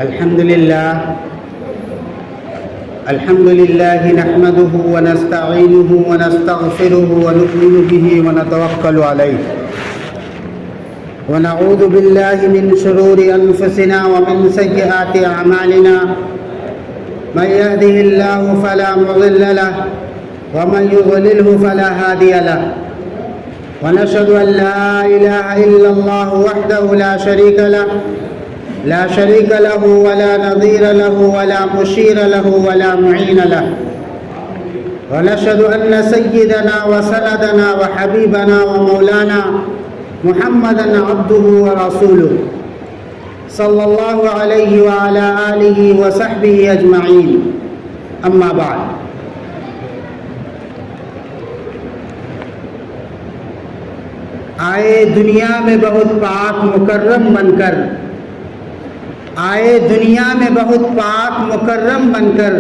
الحمد لله نحمده ونستعينه ونستغفره ونؤمن به ونتوكل عليه ونعوذ بالله من شرور أنفسنا ومن سيئات أعمالنا من يهده الله فلا مضل له ومن يضلله فلا هادي له ونشهد أن لا إله إلا الله وحده لا شريك له ولا نظير له ولا مشير له ولا معين له ونشهد أن سيدنا وسندنا وحبيبنا ومولانا محمدا عبده ورسوله صلى الله عليه وعلى آله وصحبه أجمعين أما بعد آئے دنیا میں بہت پاک مکرم بن کر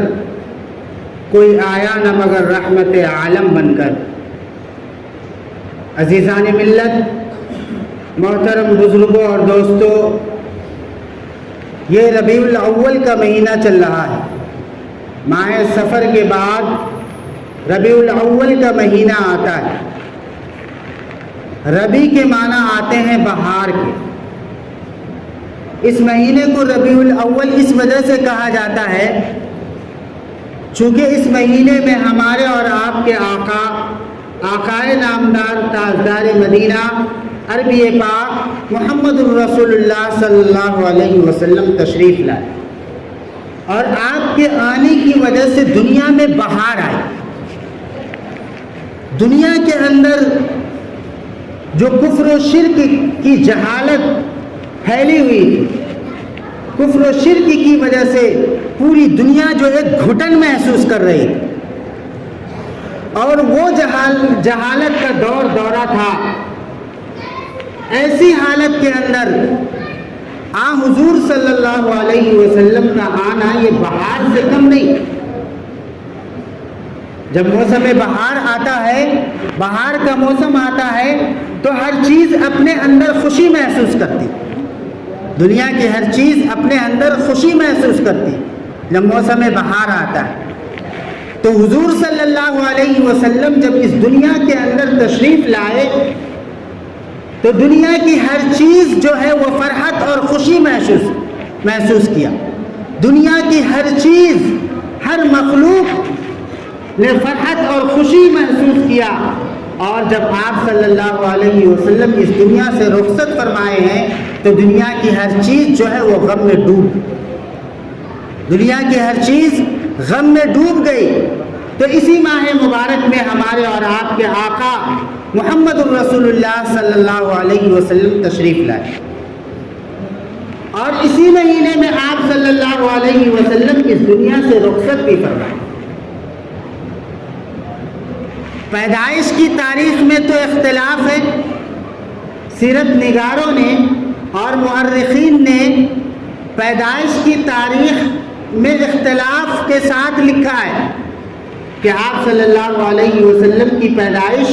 کوئی آیا نہ مگر رحمت عالم بن کر۔ عزیزان ملت، محترم بزرگوں اور دوستوں، یہ ربیع الاول کا مہینہ چل رہا ہے۔ ماہ سفر کے بعد ربیع الاول کا مہینہ آتا ہے۔ ربیع کے معنی آتے ہیں بہار کے۔ اس مہینے کو ربیع الاول اس وجہ سے کہا جاتا ہے چونکہ اس مہینے میں ہمارے اور آپ کے آقائے نامدار تاجدار مدینہ عربی پاک محمد الرسول اللہ صلی اللہ علیہ وسلم تشریف لائے، اور آپ کے آنے کی وجہ سے دنیا میں بہار آئی۔ دنیا کے اندر جو کفر و شرک کی جہالت پھیلی ہوئی تھی، کفر و شرک کی وجہ سے پوری دنیا جو ایک گھٹن محسوس کر رہی تھی، اور وہ جہالت کا دورہ تھا۔ ایسی حالت کے اندر حضور صلی اللہ علیہ وسلم کا آنا یہ بہار سے کم نہیں۔ جب موسم بہار آتا ہے، بہار کا موسم آتا ہے تو ہر چیز اپنے اندر خوشی محسوس کرتی، دنیا کی ہر چیز اپنے اندر خوشی محسوس کرتی جب موسم بہار آتا ہے۔ تو حضور صلی اللہ علیہ وسلم جب اس دنیا کے اندر تشریف لائے تو دنیا کی ہر چیز جو ہے وہ فرحت اور خوشی محسوس کیا۔ دنیا کی ہر چیز، ہر مخلوق نے فرحت اور خوشی محسوس کیا۔ اور جب آپ صلی اللہ علیہ وسلم اس دنیا سے رخصت فرمائے ہیں تو دنیا کی ہر چیز جو ہے وہ غم میں ڈوب گئی۔ تو اسی ماہ مبارک میں ہمارے اور آپ کے آقا محمد الرسول اللہ صلی اللہ علیہ وسلم تشریف لائے، اور اسی مہینے میں آپ صلی اللہ علیہ وسلم اس دنیا سے رخصت بھی فرمائے۔ پیدائش کی تاریخ میں تو اختلاف ہے، سیرت نگاروں نے اور مورخین نے پیدائش کی تاریخ میں اختلاف کے ساتھ لکھا ہے کہ آپ صلی اللہ علیہ وسلم کی پیدائش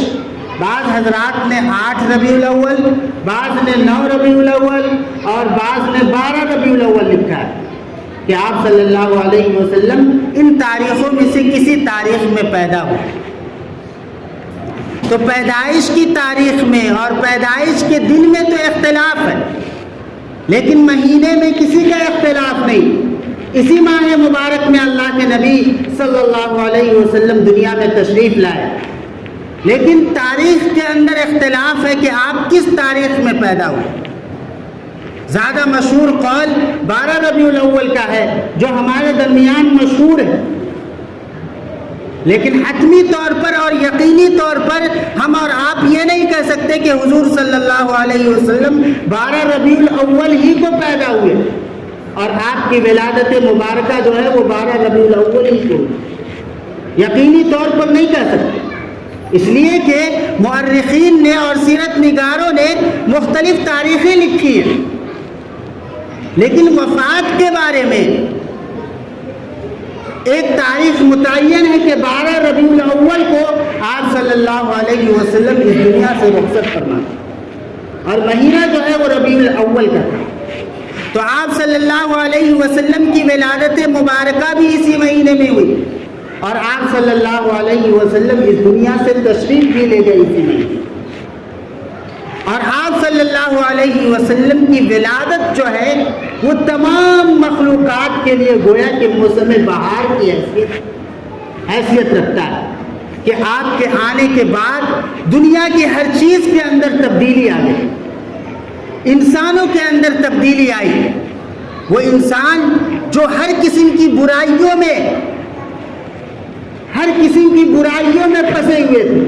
بعض حضرات نے 8 ربیع الاول، بعض نے 9 ربیع الاول اور بعض نے 12 ربیع الاول لکھا ہے کہ آپ صلی اللہ علیہ وسلم ان تاریخوں میں سے کسی تاریخ میں پیدا ہوئے۔ تو پیدائش کی تاریخ میں اور پیدائش کے دن میں تو اختلاف ہے، لیکن مہینے میں کسی کا اختلاف نہیں۔ اسی ماہ مبارک میں اللہ کے نبی صلی اللہ علیہ وسلم دنیا میں تشریف لائے، لیکن تاریخ کے اندر اختلاف ہے کہ آپ کس تاریخ میں پیدا ہوئے۔ زیادہ مشہور قول 12 ربیع الاول کا ہے جو ہمارے درمیان مشہور ہے، لیکن حتمی طور پر اور یقینی طور پر ہم اور آپ یہ نہیں کہہ سکتے کہ حضور صلی اللہ علیہ وسلم 12 ربیع الاول ہی کو پیدا ہوئے اور آپ کی ولادت مبارکہ جو ہے وہ 12 ربیع الاول ہی کو، یقینی طور پر نہیں کہہ سکتے، اس لیے کہ مورخین نے اور سیرت نگاروں نے مختلف تاریخیں لکھی ہیں، لیکن وفات کے بارے میں ایک تاریخ متعین ہے کہ 12 ربیع الاول کو آپ صلی اللہ علیہ وسلم اس دنیا سے رخصت فرمائے، اور مہینہ جو ہے وہ ربیع الاول کا تھا۔ تو آپ صلی اللہ علیہ وسلم کی ولادت مبارکہ بھی اسی مہینے میں ہوئی، اور آپ صلی اللہ علیہ وسلم اس دنیا سے تشریف بھی لے گئے اسی مہینے، اور آپ صلی اللہ علیہ وسلم کی ولادت جو ہے وہ تمام مخلوقات کے لیے گویا کہ موسم بہار کی حیثیت رکھتا ہے، کہ آپ کے آنے کے بعد دنیا کی ہر چیز کے اندر تبدیلی آ گئی، انسانوں کے اندر تبدیلی آئی۔ وہ انسان جو ہر قسم کی برائیوں میں پھنسے ہوئے تھے،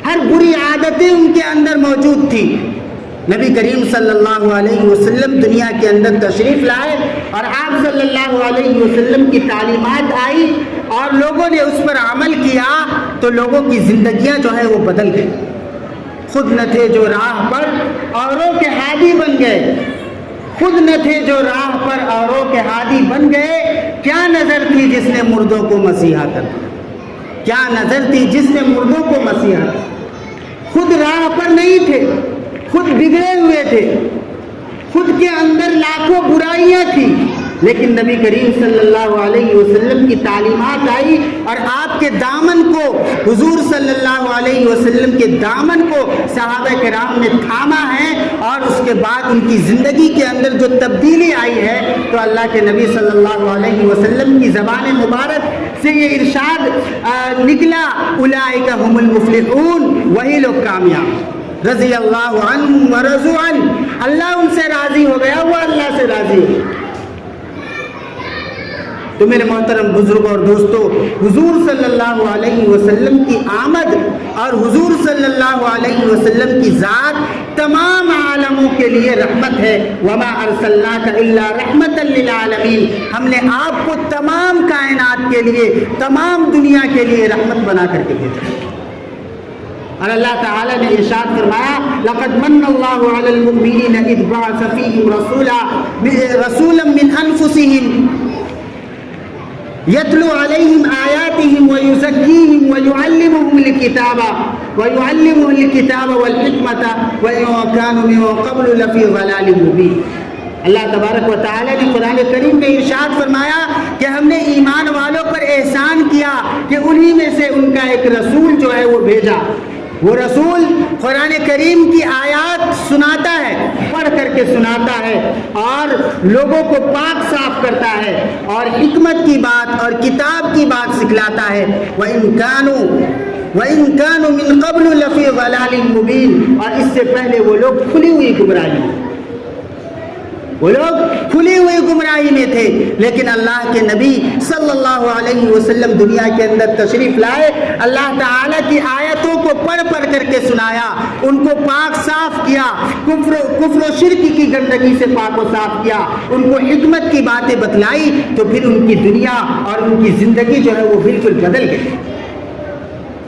ہر بری عادتیں ان کے اندر موجود تھی، نبی کریم صلی اللہ علیہ وسلم دنیا کے اندر تشریف لائے، اور آپ صلی اللہ علیہ وسلم کی تعلیمات آئی اور لوگوں نے اس پر عمل کیا، تو لوگوں کی زندگیاں جو ہے وہ بدل گئی۔ خود نہ تھے جو راہ پر اوروں کے ہادی بن گئے، خود نہ تھے جو راہ پر اوروں کے ہادی بن گئے، کیا نظر تھی جس نے مردوں کو مسیحا کر دیا، کیا نظر تھی جس نے مردوں کو مسیحا کر دیا۔ خود راہ پر نہیں تھے، خود بگڑے ہوئے تھے، خود کے اندر لاکھوں برائیاں تھیں، لیکن نبی کریم صلی اللہ علیہ وسلم کی تعلیمات آئی اور آپ کے دامن کو، حضور صلی اللہ علیہ وسلم کے دامن کو صحابہ کرام نے تھاما ہے، اور اس کے بعد ان کی زندگی کے اندر جو تبدیلی آئی ہے، تو اللہ کے نبی صلی اللہ علیہ وسلم کی زبان مبارک سے یہ ارشاد نکلا، اولئک هم المفلحون، وہی لوگ کامیاب، رضی اللہ عنہم ورضوا عنہ، اللہ ان سے راضی ہو گیا، وہ اللہ سے راضی ہو۔ تو میرے محترم بزرگ اور دوستو، حضور صلی اللہ علیہ وسلم کی آمد اور حضور صلی اللہ علیہ وسلم کی ذات تمام عالموں کے لیے رحمت ہے، وما ارسلناک الا رحمتا للعالمین، ہم نے آپ کو تمام کائنات کے لیے، تمام دنیا کے لیے رحمت بنا کر کے بھیجا۔ اور اللہ تعالیٰ نے ارشاد فرمایا، لقد من اللہ علی المؤمنین اذ بعث فیہم رسولا من انفسہم یتلو علیہم آیاتہم ویزکیہم ویعلمہم الکتاب والحکمۃ وإن كانوا من قبل لفی ضلال مبین۔ اللہ تبارک و تعالیٰ نے قرآن کریم میں ارشاد فرمایا کہ ہم نے ایمان والوں پر احسان کیا کہ انہی میں سے ان کا ایک رسول جو ہے وہ بھیجا، وہ رسول قرآن کریم کی آیات سناتا ہے، پڑھ کر کے سناتا ہے، اور لوگوں کو پاک صاف کرتا ہے، اور حکمت کی بات اور کتاب کی بات سکھلاتا ہے۔ وَإِن كَانُوا مِن قَبْلُ لَفِي ضَلَالٍ مُبِينٍ، اور اس سے پہلے وہ لوگ کھلی ہوئی گمراہی میں تھے، لیکن اللہ کے نبی صلی اللہ علیہ وسلم دنیا کے اندر تشریف لائے، اللہ تعالیٰ کی آیتوں کو پڑھ کر کے سنایا، ان کو پاک صاف کیا، کفر و شرک کی گندگی سے پاک و صاف کیا، ان کو حکمت کی باتیں بتلائی، تو پھر ان کی دنیا اور ان کی زندگی جو ہے وہ بالکل بدل گئی۔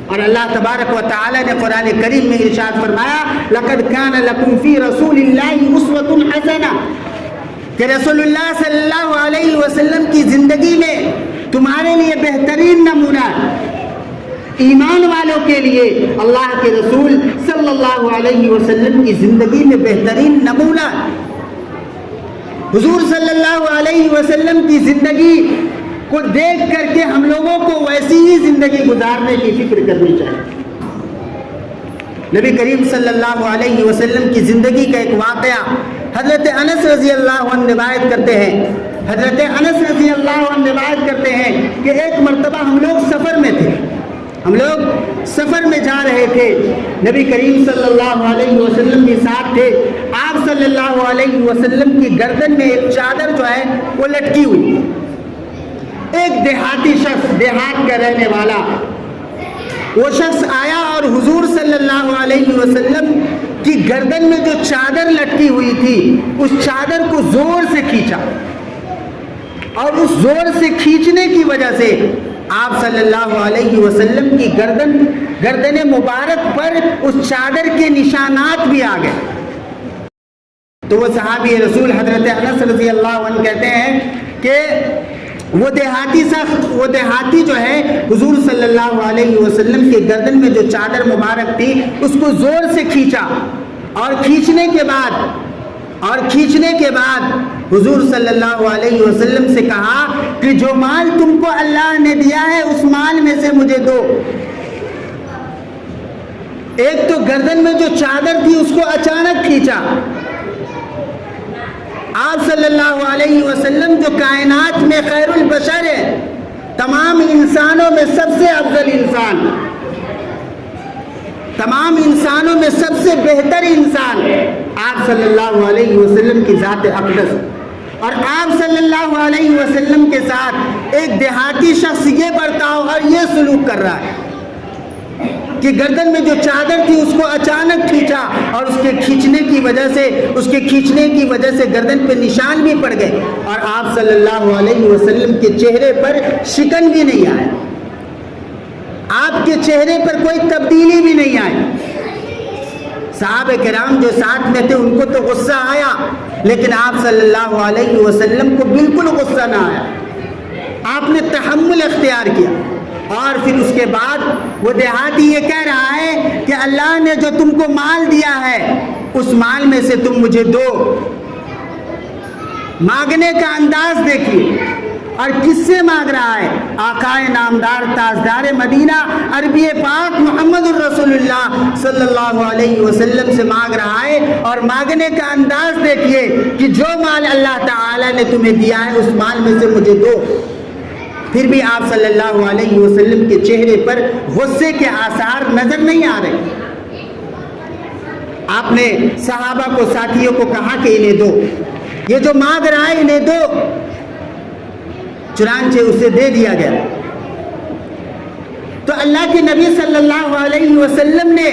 اور اللہ تبارک و تعالیٰ نے قرآن کریم میں ارشاد فرمایا، لقد كان لكم في رسول الله اسوة حسنہ، کہ رسول اللہ صلی اللہ علیہ وسلم کی زندگی میں تمہارے لیے بہترین نمونہ، ایمان والوں کے لیے اللہ کے رسول صلی اللہ علیہ وسلم کی زندگی میں بہترین نمونہ۔ حضور صلی اللہ علیہ وسلم کی زندگی کو دیکھ کر کے ہم لوگوں کو ویسی ہی زندگی گزارنے کی فکر کرنی چاہیے۔ نبی کریم صلی اللہ علیہ وسلم کی زندگی کا ایک واقعہ حضرت انس رضی اللہ عنہ روایت کرتے ہیں، حضرت انس رضی اللہ عنہ روایت کرتے ہیں کہ ایک مرتبہ ہم لوگ سفر میں جا رہے تھے، نبی کریم صلی اللہ علیہ وسلم بھی ساتھ تھے، آپ صلی اللہ علیہ وسلم کی گردن میں ایک چادر جو ہے وہ لٹکی ہوئی، ایک دیہاتی شخص، دیہات کا رہنے والا وہ شخص آیا اور حضور صلی اللہ علیہ وسلم کی گردن میں جو چادر لٹکی ہوئی تھی اس چادر کو زور سے کھینچا، اور اس زور سے کھینچنے کی وجہ سے آپ صلی اللہ علیہ وسلم کی گردن مبارک پر اس چادر کے نشانات بھی آ گئے۔ تو وہ صحابی رسول حضرت انس رضی اللہ عنہ کہتے ہیں کہ وہ دیہاتی جو ہے حضور صلی اللہ علیہ وسلم کے گردن میں جو چادر مبارک تھی اس کو زور سے کھینچا، اور کھینچنے کے بعد اور کھینچنے کے بعد حضور صلی اللہ علیہ وسلم سے کہا کہ جو مال تم کو اللہ نے دیا ہے اس مال میں سے مجھے دو۔ ایک تو گردن میں جو چادر تھی اس کو اچانک کھینچا۔ آپ صلی اللہ علیہ وسلم جو کائنات میں خیر البشر ہے، تمام انسانوں میں سب سے افضل انسان، تمام انسانوں میں سب سے بہتر انسان آپ صلی اللہ علیہ وسلم کی ذات اقدس، اور آپ صلی اللہ علیہ وسلم کے ساتھ ایک دیہاتی شخص یہ برتاؤ اور یہ سلوک کر رہا ہے کہ گردن میں جو چادر تھی اس کو اچانک کھینچا، اور اس کے کھینچنے کی وجہ سے گردن پہ نشان بھی پڑ گئے، اور آپ صلی اللہ علیہ وسلم کے چہرے پر شکن بھی نہیں آیا، آپ کے چہرے پر کوئی تبدیلی بھی نہیں آئی۔ صحابہ کرام جو ساتھ میں تھے ان کو تو غصہ آیا، لیکن آپ صلی اللہ علیہ وسلم کو بالکل غصہ نہ آیا، آپ نے تحمل اختیار کیا۔ اور پھر اس کے بعد وہ دیہاتی یہ کہہ رہا ہے کہ اللہ نے جو تم کو مال دیا ہے اس مال میں سے تم مجھے دو۔ مانگنے کا انداز دیکھیے، اور کس سے مانگ رہا ہے؟ آقائے نامدار تاجدار مدینہ عربی پاک محمد الرسول اللہ صلی اللہ علیہ وسلم سے مانگ رہا ہے، اور مانگنے کا انداز دیکھیے کہ جو مال اللہ تعالی نے تمہیں دیا ہے اس مال میں سے مجھے دو۔ پھر بھی آپ صلی اللہ علیہ وسلم کے چہرے پر غصے کے آثار نظر نہیں آ رہے۔ آپ نے صحابہ کو، ساتھیوں کو کہا کہ انہیں دو، یہ جو مانگ رہا ہے انہیں دو، چنانچہ اسے دے دیا گیا۔ تو اللہ کے نبی صلی اللہ علیہ وسلم نے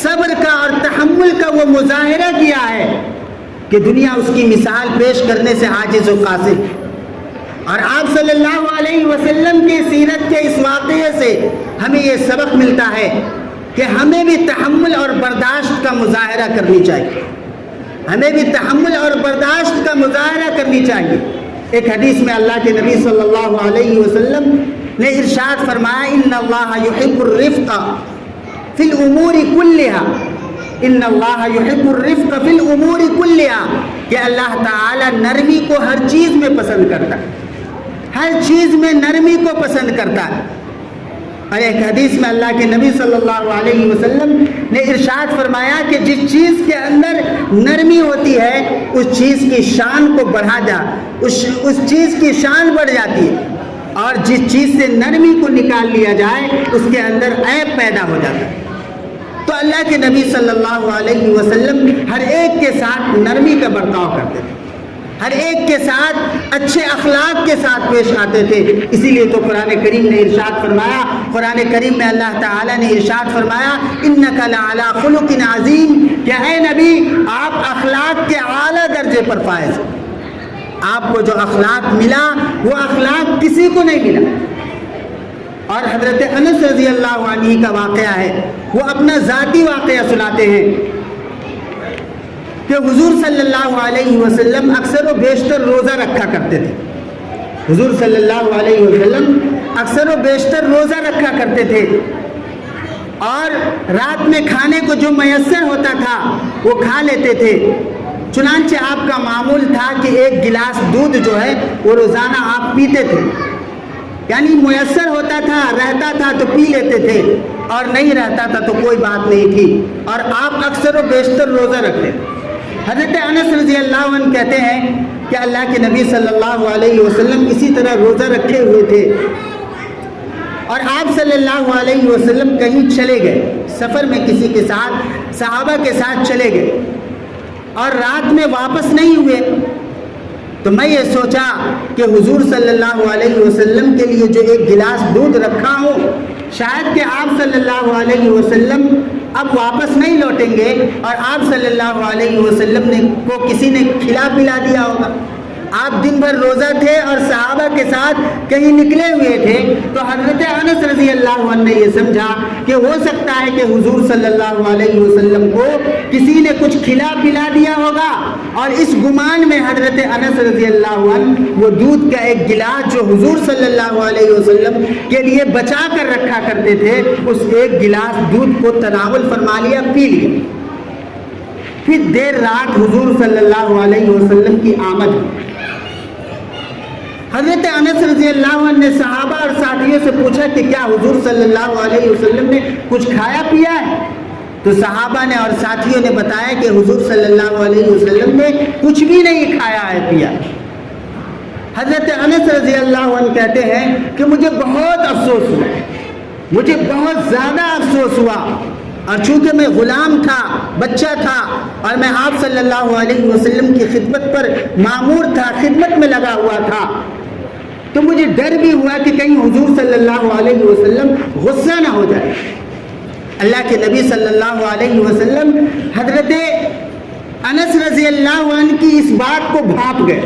صبر کا اور تحمل کا وہ مظاہرہ کیا ہے کہ دنیا اس کی مثال پیش کرنے سے عاجز و قاصر۔ اور آپ صلی اللہ علیہ وسلم کی سیرت کے اس واقعے سے ہمیں یہ سبق ملتا ہے کہ ہمیں بھی تحمل اور برداشت کا مظاہرہ کرنی چاہیے، ہمیں بھی تحمل اور برداشت کا مظاہرہ کرنی چاہیے۔ ایک حدیث میں اللہ کے نبی صلی اللہ علیہ وسلم نے ارشاد فرمایا ان اللہ یحب الرفق فی الامور کلھا، ان اللہ یحب الرفق فی الامور کلھا، کہ اللہ تعالی نرمی کو ہر چیز میں پسند کرتا ہے، ہر چیز میں نرمی کو پسند کرتا ہے۔ اور ایک حدیث میں اللہ کے نبی صلی اللہ علیہ وسلم نے ارشاد فرمایا کہ جس چیز کے اندر نرمی ہوتی ہے اس چیز کی شان کو بڑھا جا، اس چیز کی شان بڑھ جاتی ہے، اور جس چیز سے نرمی کو نکال لیا جائے اس کے اندر عیب پیدا ہو جاتا ہے۔ تو اللہ کے نبی صلی اللہ علیہ وسلم ہر ایک کے ساتھ نرمی کا برتاؤ کرتے تھے، ہر ایک کے ساتھ اچھے اخلاق کے ساتھ پیش آتے تھے۔ اسی لیے تو قرآن کریم نے ارشاد فرمایا، قرآن کریم میں اللہ تعالیٰ نے ارشاد فرمایا انک لعلی خلق عظیم، کہ اے نبی آپ اخلاق کے اعلیٰ درجے پر فائز ہیں۔ آپ کو جو اخلاق ملا وہ اخلاق کسی کو نہیں ملا۔ اور حضرت انس رضی اللہ عنہ کا واقعہ ہے، وہ اپنا ذاتی واقعہ سناتے ہیں کہ حضور صلی اللہ علیہ وسلم اکثر و بیشتر روزہ رکھا کرتے تھے۔ حضور صلی اللہ علیہ وسلم اکثر و بیشتر روزہ رکھا کرتے تھے، اور رات میں کھانے کو جو میسر ہوتا تھا وہ کھا لیتے تھے۔ چنانچہ آپ کا معمول تھا کہ ایک گلاس دودھ جو ہے وہ روزانہ آپ پیتے تھے، یعنی میسر ہوتا تھا، رہتا تھا تو پی لیتے تھے، اور نہیں رہتا تھا تو کوئی بات نہیں تھی، اور آپ اکثر و بیشتر روزہ رکھتے تھے۔ حضرت انس رضی اللہ عنہ کہتے ہیں کہ اللہ کے نبی صلی اللہ علیہ وسلم اسی طرح روزہ رکھے ہوئے تھے، اور آپ صلی اللہ علیہ وسلم کہیں چلے گئے، سفر میں کسی کے ساتھ، صحابہ کے ساتھ چلے گئے، اور رات میں واپس نہیں ہوئے۔ تو میں یہ سوچا کہ حضور صلی اللہ علیہ وسلم کے لیے جو ایک گلاس دودھ رکھا ہوں، شاید کہ آپ صلی اللہ علیہ وسلم اب واپس نہیں لوٹیں گے، اور آپ صلی اللہ علیہ وسلم کو کسی نے کھلا پلا دیا ہوگا۔ آپ دن بھر روزہ تھے اور صحابہ کے ساتھ کہیں نکلے ہوئے تھے، تو حضرت انس رضی اللہ عنہ نے یہ سمجھا کہ ہو سکتا ہے کہ حضور صلی اللہ علیہ وسلم کو کسی نے کچھ کھلا پلا دیا ہوگا، اور اس گمان میں حضرت انس رضی اللہ عنہ وہ دودھ کا ایک گلاس جو حضور صلی اللہ علیہ وسلم کے لیے بچا کر رکھا کرتے تھے، اس ایک گلاس دودھ کو تناول فرما لیا، پی لیا۔ پھر دیر رات حضور صلی اللہ علیہ وسلم کی آمد ہوئی۔ حضرت انس رضی اللہ عنہ نے صحابہ اور ساتھیوں سے پوچھا کہ کیا حضور صلی اللہ علیہ وسلم نے کچھ کھایا پیا ہے؟ تو صحابہ نے اور ساتھیوں نے بتایا کہ حضور صلی اللہ علیہ وسلم نے کچھ بھی نہیں کھایا ہے پیا۔ حضرت انس رضی اللہ عنہ کہتے ہیں کہ مجھے بہت افسوس ہوا، مجھے بہت زیادہ افسوس ہوا، اور چونکہ میں غلام تھا، بچہ تھا، اور میں آپ صلی اللہ علیہ وسلم کی خدمت پر مامور تھا، خدمت میں لگا ہوا تھا، تو مجھے ڈر بھی ہوا کہ کہیں حضور صلی اللہ علیہ وسلم غصہ نہ ہو جائے۔ اللہ کے نبی صلی اللہ علیہ وسلم حضرت انس رضی اللہ عنہ کی اس بات کو بھانپ گئے،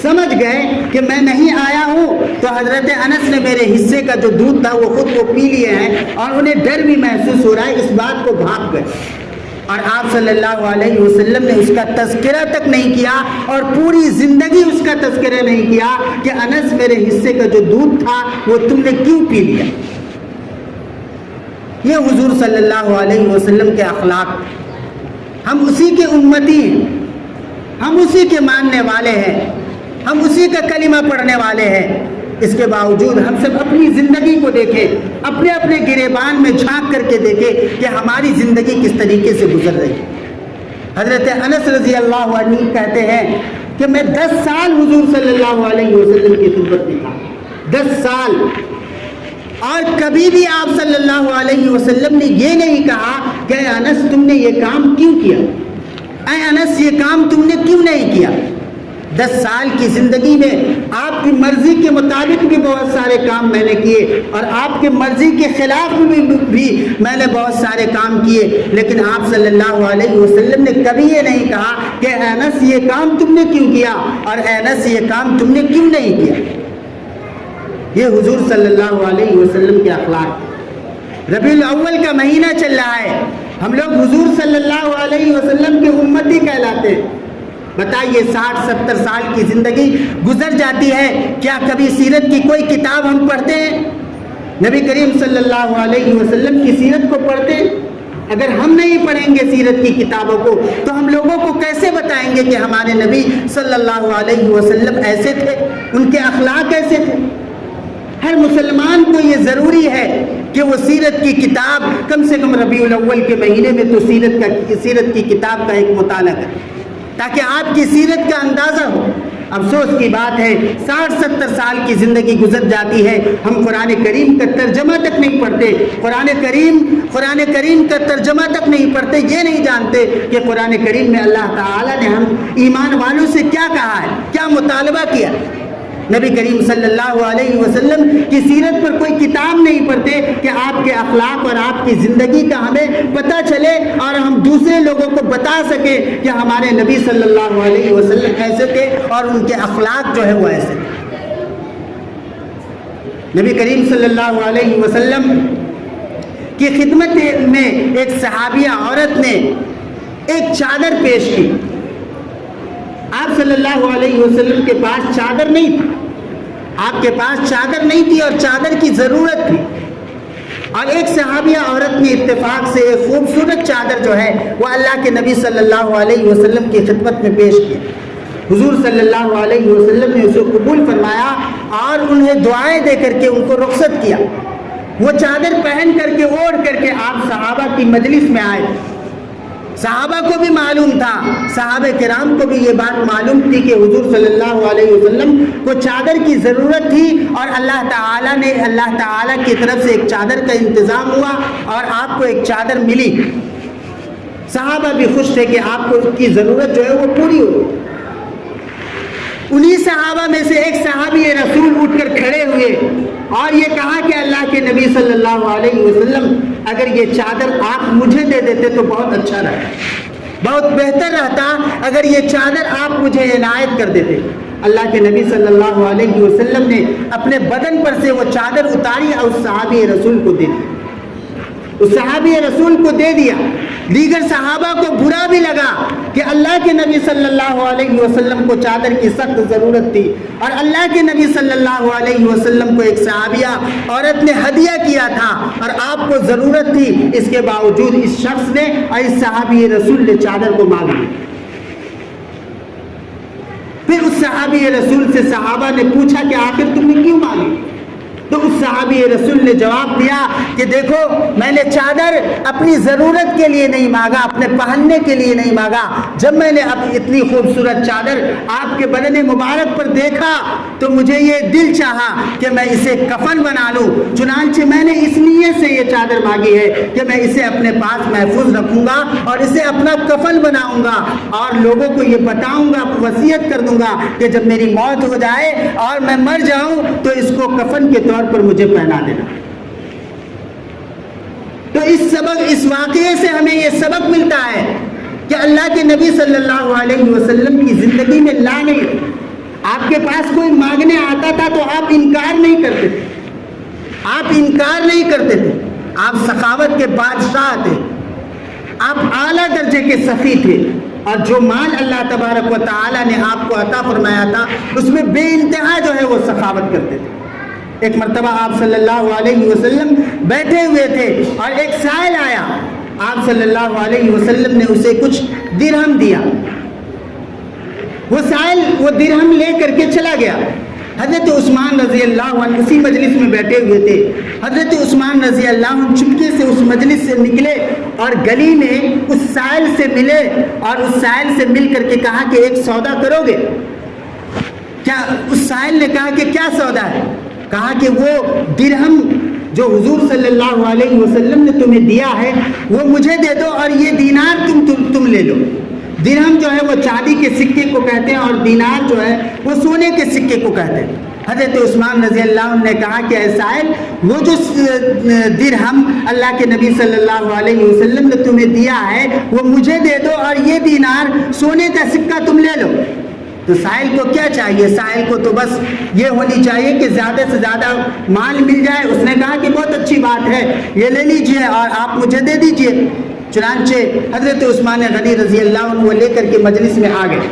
سمجھ گئے کہ میں نہیں آیا ہوں، تو حضرت انس نے میرے حصے کا جو دودھ تھا وہ خود وہ پی لیے ہیں، اور انہیں ڈر بھی محسوس ہو رہا ہے، اس بات کو بھانپ گئے، اور آپ صلی اللہ علیہ وسلم نے اس کا تذکرہ تک نہیں کیا، اور پوری زندگی اس کا تذکرہ نہیں کیا کہ انس میرے حصے کا جو دودھ تھا وہ تم نے کیوں پی لیا۔ یہ حضور صلی اللہ علیہ وسلم کے اخلاق، ہم اسی کے امتی ہیں، ہم اسی کے ماننے والے ہیں، ہم اسی کا کلمہ پڑھنے والے ہیں، اس کے باوجود ہم سب اپنی زندگی کو دیکھیں، اپنے اپنے گریبان میں جھانک کر کے دیکھیں کہ ہماری زندگی کس طریقے سے گزر رہی ہے۔ حضرت انس رضی اللہ عنہ کہتے ہیں کہ میں 10 سال حضور صلی اللہ علیہ وسلم کی خدمت میں تھا، 10 سال، اور کبھی بھی آپ صلی اللہ علیہ وسلم نے یہ نہیں کہا کہ اے انس تم نے یہ کام کیوں کیا، اے انس یہ کام تم نے کیوں نہیں کیا۔ 10 سال کی زندگی میں آپ کی مرضی کے مطابق بھی بہت سارے کام میں نے کیے، اور آپ کی مرضی کے خلاف بھی میں نے بہت سارے کام کیے، لیکن آپ صلی اللہ علیہ وسلم نے کبھی یہ نہیں کہا کہ اے انس یہ کام تم نے کیوں کیا، اور اے انس یہ کام تم نے کیوں نہیں کیا۔ یہ حضور صلی اللہ علیہ وسلم کے اخلاق۔ ربیع الاول کا مہینہ چل رہا ہے، ہم لوگ حضور صلی اللہ علیہ وسلم کے امتی کہلاتے ہیں۔ بتائیے 60-70 سال کی زندگی گزر جاتی ہے، کیا کبھی سیرت کی کوئی کتاب ہم پڑھتے ہیں؟ نبی کریم صلی اللہ علیہ وسلم کی سیرت کو پڑھتے ہیں؟ اگر ہم نہیں پڑھیں گے سیرت کی کتابوں کو تو ہم لوگوں کو کیسے بتائیں گے کہ ہمارے نبی صلی اللہ علیہ وسلم ایسے تھے، ان کے اخلاق ایسے تھے؟ ہر مسلمان کو یہ ضروری ہے کہ وہ سیرت کی کتاب کم سے کم ربیع الاول کے مہینے میں تو سیرت کی کتاب کا ایک مطالعہ کرے، تاکہ آپ کی سیرت کا اندازہ ہو۔ افسوس کی بات ہے 60-70 سال کی زندگی گزر جاتی ہے، ہم قرآن کریم کا ترجمہ تک نہیں پڑھتے، قرآن کریم کا ترجمہ تک نہیں پڑھتے، یہ نہیں جانتے کہ قرآن کریم میں اللہ تعالیٰ نے ہم ایمان والوں سے کیا کہا ہے، کیا مطالبہ کیا۔ نبی کریم صلی اللہ علیہ وسلم کی سیرت پر کوئی کتاب نہیں پڑھتے کہ آپ کے اخلاق اور آپ کی زندگی کا ہمیں پتہ چلے اور ہم دوسرے لوگوں کو بتا سکیں کہ ہمارے نبی صلی اللہ علیہ وسلم ایسے تھے اور ان کے اخلاق جو ہے وہ ایسے تھے۔ نبی کریم صلی اللہ علیہ وسلم کی خدمت میں ایک صحابیہ عورت نے ایک چادر پیش کی۔ آپ صلی اللہ علیہ وسلم کے پاس چادر نہیں تھی، آپ کے پاس چادر نہیں تھی اور چادر کی ضرورت تھی، اور ایک صحابیہ عورت نے اتفاق سے ایک خوبصورت چادر جو ہے وہ اللہ کے نبی صلی اللہ علیہ وسلم کی خدمت میں پیش کی۔ حضور صلی اللہ علیہ وسلم نے اسے قبول فرمایا اور انہیں دعائیں دے کر کے ان کو رخصت کیا۔ وہ چادر پہن کر کے اوڑھ کر کے آپ صحابہ کی مجلس میں آئے۔ صحابہ کو بھی معلوم تھا، صحابہ کرام کو بھی یہ بات معلوم تھی کہ حضور صلی اللہ علیہ وسلم کو چادر کی ضرورت تھی، اور اللہ تعالیٰ کی طرف سے ایک چادر کا انتظام ہوا اور آپ کو ایک چادر ملی۔ صحابہ بھی خوش تھے کہ آپ کو کی ضرورت جو ہے وہ پوری ہو۔ انہی صحابہ میں سے ایک صحابی رسول اٹھ کر کھڑے ہوئے اور یہ کہا کہ اللہ کے نبی صلی اللہ علیہ وسلم اگر یہ چادر آپ مجھے دے دیتے تو بہت اچھا رہتا، بہت بہتر رہتا اگر یہ چادر آپ مجھے عنایت کر دیتے۔ اللہ کے نبی صلی اللہ علیہ وسلم نے اپنے بدن پر سے وہ چادر اتاری اور اس صحابی رسول کو دے دی، اس صحابی رسول کو دے دیا۔ دیگر صحابہ کو برا بھی لگا کہ اللہ کے نبی صلی اللہ علیہ وسلم کو چادر کی سخت ضرورت تھی، اور اللہ کے نبی صلی اللہ علیہ وسلم کو ایک صحابیہ عورت نے ہدیہ کیا تھا اور آپ کو ضرورت تھی، اس کے باوجود اس شخص نے اور اس صحابی رسول نے چادر کو مانگ لی۔ پھر اس صحابی رسول سے صحابہ نے پوچھا کہ آخر تم نے کیوں مانگی؟ تو اس صحابی رسول نے جواب دیا کہ دیکھو، میں نے چادر اپنی ضرورت کے لیے نہیں مانگا، اپنے پہننے کے لیے نہیں مانگا۔ جب میں نے اب اتنی خوبصورت چادر آپ کے بدن مبارک پر دیکھا تو مجھے یہ دل چاہا کہ میں اسے کفن بنا لوں، چنانچہ میں نے اس نیت سے یہ چادر مانگی ہے کہ میں اسے اپنے پاس محفوظ رکھوں گا اور اسے اپنا کفن بناؤں گا، اور لوگوں کو یہ بتاؤں گا، وصیت کر دوں گا کہ جب میری موت ہو جائے اور میں مر جاؤں تو اس کو کفن کے طور پر مجھے پہنا دینا۔ تو اس واقعے سے ہمیں یہ سبق ملتا ہے کہ اللہ کے نبی صلی اللہ علیہ وسلم کی زندگی میں لا نہیں، آپ کے پاس کوئی مانگنے آتا تھا تو آپ انکار نہیں کرتے تھے، آپ انکار نہیں کرتے تھے، آپ سخاوت کے بادشاہ تھے، آپ اعلیٰ درجے کے سخی تھے، اور جو مال اللہ تبارک و تعالی نے آپ کو عطا فرمایا تھا اس میں بے انتہا جو ہے وہ سخاوت کرتے تھے۔ ایک مرتبہ آپ صلی اللہ علیہ وسلم بیٹھے ہوئے تھے اور ایک سائل آیا، آپ صلی اللہ علیہ وسلم نے اسے کچھ درہم دیا، وہ سائل وہ درہم لے کر کے چلا گیا۔ حضرت عثمان رضی اللہ عنہ اسی مجلس میں بیٹھے ہوئے تھے، حضرت عثمان رضی اللہ عنہ چپکے سے اس مجلس سے نکلے اور گلی میں اس سائل سے ملے، اور اس سائل سے مل کر کے کہا کہ ایک سودا کرو گے کیا؟ اس سائل نے کہا کہ کیا سودا ہے؟ کہا کہ وہ درہم جو حضور صلی اللہ علیہ وسلم نے تمہیں دیا ہے وہ مجھے دے دو، اور یہ دینار تم لے لو۔ درہم جو ہے وہ چاندی کے سکے کو کہتے ہیں، اور دینار جو ہے وہ سونے کے سکے کو کہتے ہیں۔ حضرت عثمان رضی اللہ عنہ نے کہا کہ اے سائل، وہ جو درہم اللہ کے نبی صلی اللہ علیہ وسلم نے تمہیں دیا ہے وہ مجھے دے دو، اور یہ دینار سونے کا سکہ تم لے لو۔ تو سائل کو کیا چاہیے؟ سائل کو تو بس یہ ہونی چاہیے کہ زیادہ سے زیادہ مال مل جائے۔ اس نے کہا کہ بہت اچھی بات ہے، یہ لے لیجئے اور آپ مجھے دے دیجئے۔ چنانچہ حضرت عثمان غنی رضی اللہ عنہ وہ لے کر کے مجلس میں آ گئے۔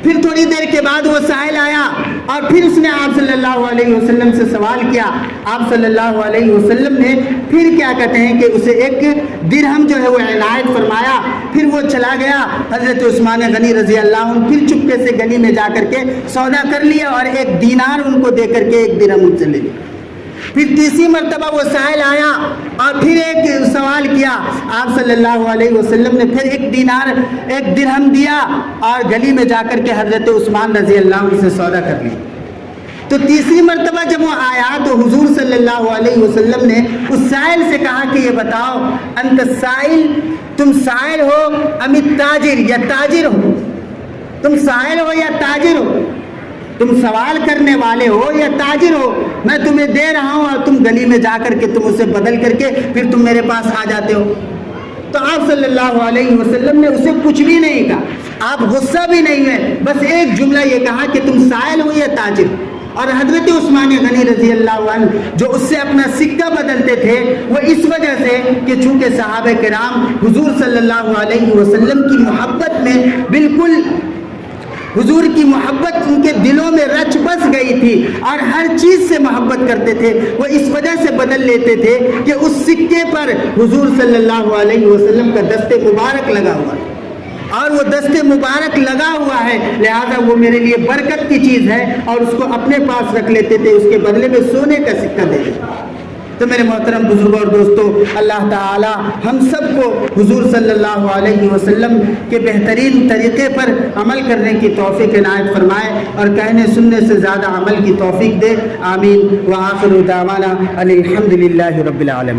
پھر تھوڑی دیر کے بعد وہ سائل آیا اور پھر اس نے آپ صلی اللہ علیہ وسلم سے سوال کیا۔ آپ صلی اللہ علیہ وسلم نے پھر کیا کہتے ہیں کہ اسے ایک درہم جو ہے وہ عنایت فرمایا، پھر وہ چلا گیا۔ حضرت عثمان غنی رضی اللہ عنہ پھر چپکے سے گلی میں جا کر کے سودا کر لیا اور ایک دینار ان کو دے کر کے ایک درہم ان سے لے لیا۔ پھر تیسری مرتبہ وہ سائل آیا اور پھر ایک سوال کیا، آپ صلی اللہ علیہ وسلم نے پھر ایک درہم دیا اور گلی میں جا کر کے حضرت عثمان رضی اللہ عنہ سے سودا کر لیا۔ تو تیسری مرتبہ جب وہ آیا تو حضور صلی اللہ علیہ وسلم نے اس سائل سے کہا کہ یہ بتاؤ، انت سائل، تم سائل ہو ام التاجر، یا تاجر ہو؟ تم سائل ہو یا تاجر ہو؟ تم سوال کرنے والے ہو یا تاجر ہو؟ میں تمہیں دے رہا ہوں اور تم گلی میں جا کر کے تم اسے بدل کر کے پھر تم میرے پاس آ جاتے ہو۔ تو آپ صلی اللہ علیہ وسلم نے اسے کچھ بھی نہیں کہا، آپ غصہ بھی نہیں ہوئے، بس ایک جملہ یہ کہا کہ تم سائل ہو یا تاجر۔ اور حضرت عثمان غنی رضی اللہ عنہ جو اس سے اپنا سکہ بدلتے تھے وہ اس وجہ سے کہ چونکہ صحابہ کرام حضور صلی اللہ علیہ وسلم کی محبت میں بالکل، حضور کی محبت ان کے دلوں میں رچ بس گئی تھی اور ہر چیز سے محبت کرتے تھے، وہ اس وجہ سے بدل لیتے تھے کہ اس سکے پر حضور صلی اللہ علیہ وسلم کا دست مبارک لگا ہوا ہے، اور وہ دست مبارک لگا ہوا ہے، لہذا وہ میرے لیے برکت کی چیز ہے، اور اس کو اپنے پاس رکھ لیتے تھے، اس کے بدلے میں سونے کا سکہ دے دیتے۔ تو میرے محترم بزرگوں اور دوستو، اللہ تعالی ہم سب کو حضور صلی اللہ علیہ وسلم کے بہترین طریقے پر عمل کرنے کی توفیق عنایت فرمائے اور کہنے سننے سے زیادہ عمل کی توفیق دے، آمین۔ وآخر دعوانا الحمد للہ رب العالمین۔